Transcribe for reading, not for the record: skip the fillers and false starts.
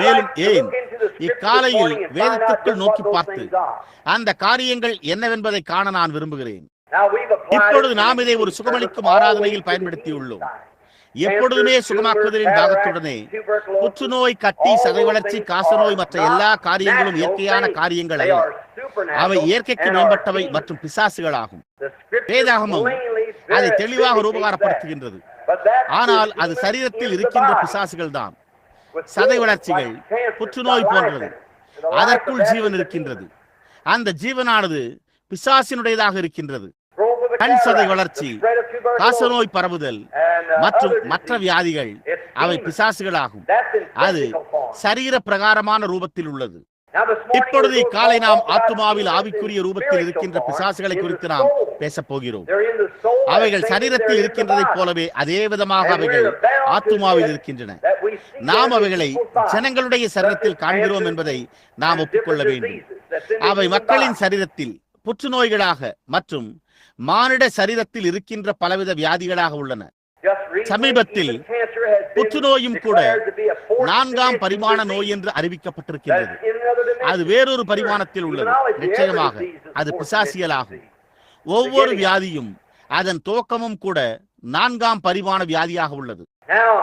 மேலும் ஏன் இக்காலையில் வேதத்திற்குள் நோக்கி பார்த்து அந்த காரியங்கள் என்னவென்பதை காண நான் விரும்புகிறேன். இப்பொழுது நாம் இதை ஒரு சுகமளிக்கும் ஆராதனையில் பயன்படுத்தியுள்ளோம். எப்பொழுதுமே சுகமாக்குதலின் தாகத்துடனே புற்றுநோய், கட்டி, சதை வளர்ச்சி, காசநோய் மற்ற எல்லா காரியங்களும் இயற்கையான காரியங்கள் அல்ல. அவை இயற்கைக்கு மேம்பட்டவை மற்றும் பிசாசுகளாகும். வேதாகமம் அதை தெளிவாக ரூபகாரப்படுத்துகின்றது. ஆனால் அது சரீரத்தில் இருக்கின்ற பிசாசுகள் தான். சதை வளர்ச்சிகள், புற்றுநோய் போன்றது. அதற்குள் ஜீவன் இருக்கின்றது. அந்த ஜீவனானது பிசாசினுடையதாக இருக்கின்றது. கண் சதை வளர்ச்சி, காசநோய் பரவுதல் மற்றும் மற்ற வியாதிகள் அவை பிசாசுகளாகும். அது சரீர பிரகாரமான ரூபத்தில் உள்ளது. இப்பொழுது இக்காலை நாம் ஆத்துமாவில் ஆவிக்குரிய ரூபத்தில் இருக்கின்ற பிசாசுகளை குறித்து நாம் பேசப் போகிறோம். அவைகள் சரீரத்தில் இருக்கின்றதைப் போலவே அதே விதமாக அவைகள் ஆத்துமாவில் இருக்கின்றன. நாம் அவைகளை ஜனங்களுடைய சரீரத்தில் காண்கிறோம் என்பதை நாம் ஒப்புக்கொள்ள வேண்டும். அவை மக்களின் சரீரத்தில் புற்றுநோய்களாக மற்றும் மானிட சரீரத்தில் இருக்கின்ற பலவித வியாதிகளாக உள்ளன. சமீபத்தில் புற்றுநோயும் கூட 4ஆம் பரிமாண நோய் என்று அறிவிக்கப்பட்டிருக்கின்றது. அது வேறொரு பரிமாணத்தில் உள்ளது. நிச்சயமாக அது பிசாசியலாகும். ஒவ்வொரு வியாதியும் அதன் துவக்கமும் கூட 4ஆம் பரிமாண வியாதியாக உள்ளது.